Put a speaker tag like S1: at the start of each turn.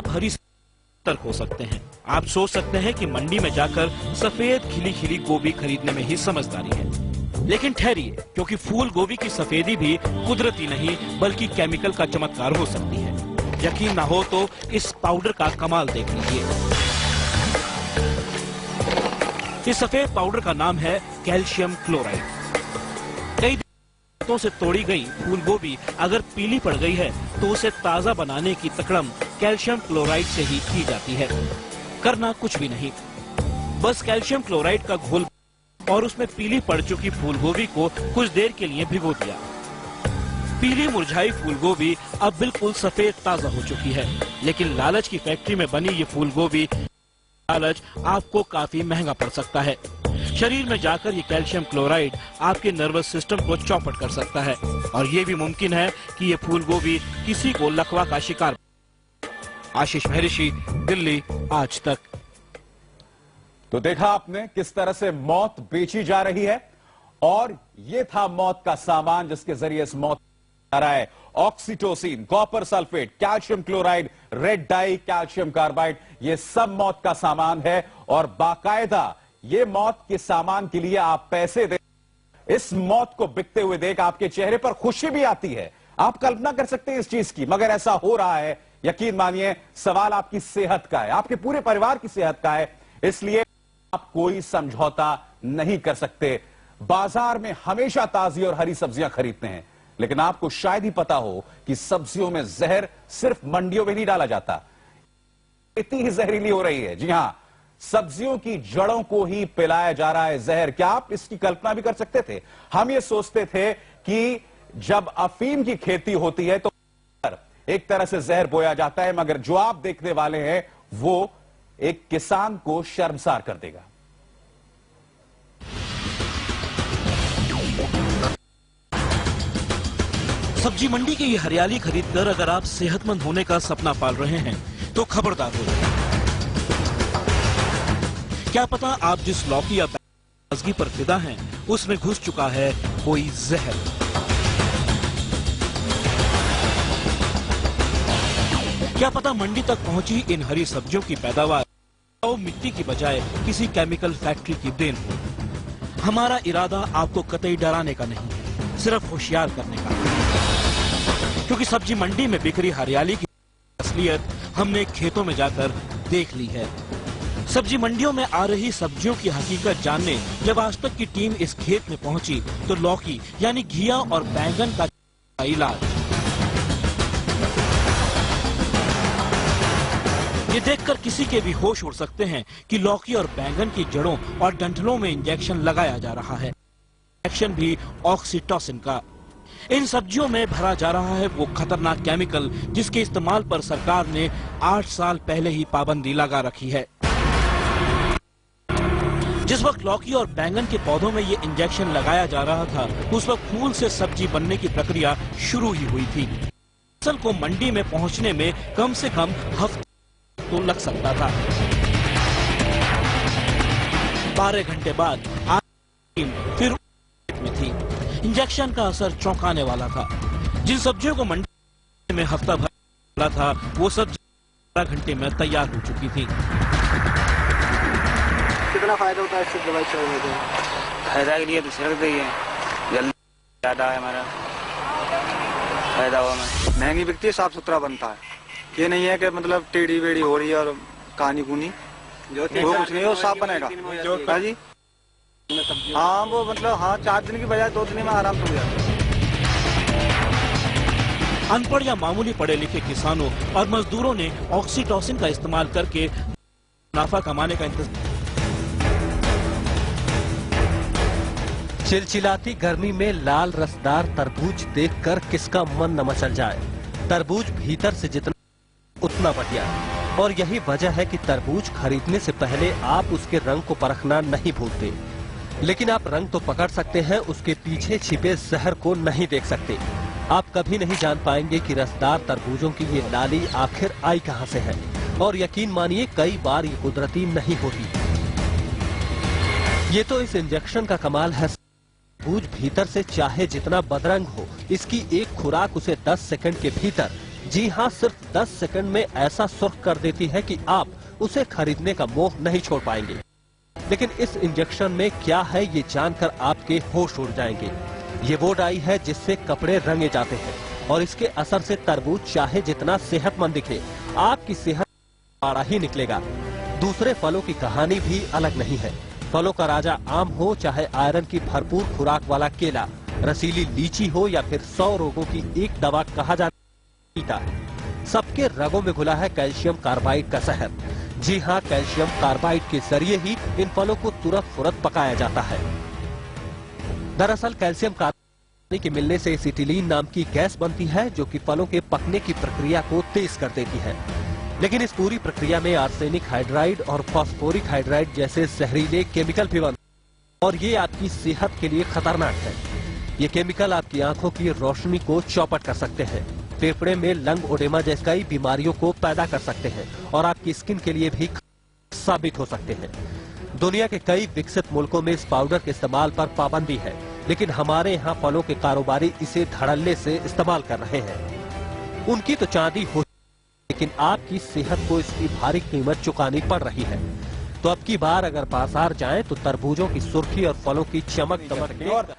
S1: आप हरी सतर्क हो सकते हैं। आप सोच सकते हैं कि मंडी में जाकर सफेद खिली खिली गोभी खरीदने में ही समझदारी है, लेकिन ठहरिए, क्योंकि फूल गोभी की सफेदी भी कुदरती नहीं बल्कि केमिकल का चमत्कार हो सकती है। यकीन ना हो तो इस पाउडर का कमाल देख लीजिए। इस सफेद पाउडर का नाम है कैल्शियम क्लोराइड। कई दिनों से तोड़ी गई फूल गोभी अगर पीली पड़ गई है तो उसे ताजा बनाने की तकड़म कैल्शियम क्लोराइड से ही की जाती है। करना कुछ भी नहीं, बस कैल्शियम क्लोराइड का घोल और उसमें पीली पड़ चुकी फूल गोभी को कुछ देर के लिए भिगो दिया। पीली मुरझाई फूल गोभी अब बिल्कुल सफेद ताजा हो चुकी है, लेकिन लालच की फैक्ट्री में बनी ये फूल गोभी लालच आपको काफी महंगा पड़ सकता है। शरीर में जाकर ये कैल्शियम क्लोराइड आपके नर्वस सिस्टम को चौपट कर सकता है और ये भी मुमकिन है कि ये फूल गोभी किसी को लकवा का शिकार। आशीष महर्षि, दिल्ली आज तक।
S2: तो देखा आपने किस तरह से मौत बेची जा रही है, और ये था मौत का सामान जिसके जरिए इस मौत आ रहा है। Oxytocin, copper sulphate, calcium chloride, red dye, calcium carbide, ये सब मौत का सामान है और बाकायदा ये मौत के सामान के लिए आप पैसे दे। इस मौत को बिकते हुए देख आपके चेहरे पर खुशी भी आती है, आप कल्पना कर सकते हैं इस चीज की, मगर ऐसा हो रहा है। यकीन मानिए सवाल आपकी सेहत का है, आपके पूरे परिवार की सेहत का है, इसलिए आप कोई समझौता नहीं कर सकते। बाजार में हमेशा ताजी और हरी सब्जियां खरीदते हैं, लेकिन आपको शायद ही पता हो कि सब्जियों में जहर सिर्फ मंडियों में नहीं डाला जाता, इतनी ही जहरीली हो रही है। जी हां, सब्जियों की जड़ों को ही पिलाया जा रहा है जहर। क्या आप इसकी कल्पना भी कर सकते थे? हम ये सोचते थे कि जब अफीम की खेती होती है तो एक तरह से जहर बोया जाता है, मगर जो आप देखने वाले हैं वो एक किसान को शर्मसार कर देगा।
S1: सब्जी मंडी की ये हरियाली खरीदकर अगर आप सेहतमंद होने का सपना पाल रहे हैं तो खबरदार हो जाए। क्या पता आप जिस लौकी या ताजगी पर फिदा हैं उसमें घुस चुका है कोई जहर। क्या पता मंडी तक पहुंची इन हरी सब्जियों की पैदावार मिट्टी की बजाय किसी केमिकल फैक्ट्री की देन हो। हमारा इरादा आपको कतई डराने का नहीं है, सिर्फ होशियार करने का, क्योंकि सब्जी मंडी में बिक रही हरियाली की असलियत हमने खेतों में जाकर देख ली है। सब्जी मंडियों में आ रही सब्जियों की हकीकत जानने जब आज तक की टीम इस खेत में पहुंची तो लौकी यानी घिया और बैंगन का इलाज ये देखकर किसी के भी होश उड़ सकते हैं कि लौकी और बैंगन की जड़ों और डंठलों में इंजेक्शन लगाया जा रहा है, इंजेक्शन भी ऑक्सीटोसिन का। इन सब्जियों में भरा जा रहा है वो खतरनाक केमिकल जिसके इस्तेमाल पर सरकार ने 8 साल पहले ही पाबंदी लगा रखी है। जिस वक्त लौकी और बैंगन के पौधों में ये इंजेक्शन लगाया जा रहा था उस वक्त फूल से सब्जी बनने की प्रक्रिया शुरू ही हुई थी। फसल को मंडी में पहुंचने में कम से कम हफ्ते तो लग सकता था। 12 घंटे बाद फिर में थी। इंजेक्शन का असर चौंकाने वाला था। जिन सब्जियों को मंडी में हफ्ता भर लगा था वो सब्जी 12 घंटे में तैयार हो चुकी थी।
S3: कितना फायदा होता है इससे दवाई चलने से?
S4: फायदा के लिए तो छिड़क देंगे, जल्दी ज्यादा है हमारा फायदा हुआ।
S3: महंगी बिकती है, साफ सुथरा बनता है। ये नहीं है कि मतलब टेढ़ी बेड़ी हो रही है और कहानी कुनी वो कुछ नहीं, वो साफ बनेगा जी। हाँ वो मतलब हाँ 4 दिन की बजाय 2 दिन में आराम से हो जाता है।
S1: अनपढ़ या मामूली पढ़े लिखे किसानों और मजदूरों ने ऑक्सीटोसिन का इस्तेमाल करके मुनाफा कमाने का इंतजार।
S5: चिलचिलाती गर्मी में लाल रसदार तरबूज देखकर किसका मन न मचल जाए। तरबूज भीतर से जितना उतना बढ़िया है और यही वजह है कि तरबूज खरीदने से पहले आप उसके रंग को परखना नहीं भूलते, लेकिन आप रंग तो पकड़ सकते हैं, उसके पीछे छिपे जहर को नहीं देख सकते। आप कभी नहीं जान पाएंगे कि रसदार तरबूजों की ये लाली आखिर आई कहां से है, और यकीन मानिए कई बार ये कुदरती नहीं होती। ये तो इस इंजेक्शन का कमाल है। तरबूज भीतर से चाहे जितना बदरंग हो, इसकी एक खुराक उसे 10 सेकंड के भीतर जी हाँ, सिर्फ 10 सेकंड में ऐसा सुर्ख कर देती है कि आप उसे खरीदने का मोह नहीं छोड़ पाएंगे। लेकिन इस इंजेक्शन में क्या है ये जानकर आपके होश उड़ जाएंगे। ये वो डाई है जिससे कपड़े रंगे जाते हैं और इसके असर से तरबूज चाहे जितना सेहतमंद दिखे, आपकी सेहत आड़ा ही निकलेगा। दूसरे फलों की कहानी भी अलग नहीं है। फलों का राजा आम हो, चाहे आयरन की भरपूर खुराक वाला केला, रसीली लीची हो या फिर 100 रोगों की एक दवा कहा जाता है, सबके रगों में घुला है कैल्शियम कार्बाइड का जहर। जी हाँ, कैल्शियम कार्बाइड के जरिए ही इन फलों को तुरंत फुरत पकाया जाता है। दरअसल कैल्शियम कार्बाइड के मिलने से एसिटिलीन नाम की गैस बनती है जो कि फलों के पकने की प्रक्रिया को तेज कर देती है। लेकिन इस पूरी प्रक्रिया में आर्सेनिक हाइड्राइड और फास्फोरिक हाइड्राइड जैसे जहरीले केमिकल भी बनते और ये आपकी सेहत के लिए खतरनाक है। ये केमिकल आपकी आंखों की रोशनी को चौपट कर सकते हैं, फेफड़े में लंग ओडेमा जैसी कई बीमारियों को पैदा कर सकते हैं और आपकी स्किन के लिए भी साबित हो सकते हैं। दुनिया के कई विकसित मुल्कों में इस पाउडर के इस्तेमाल पर पाबंदी है, लेकिन हमारे यहाँ फलों के कारोबारी इसे धड़ल्ले से इस्तेमाल कर रहे हैं। उनकी तो चांदी हो, लेकिन आपकी सेहत को इसकी भारी कीमत चुकानी पड़ रही है। तो अब की बार अगर बाजार जाएं तो तरबूजों की सुर्खी और फलों की चमक दमक
S2: और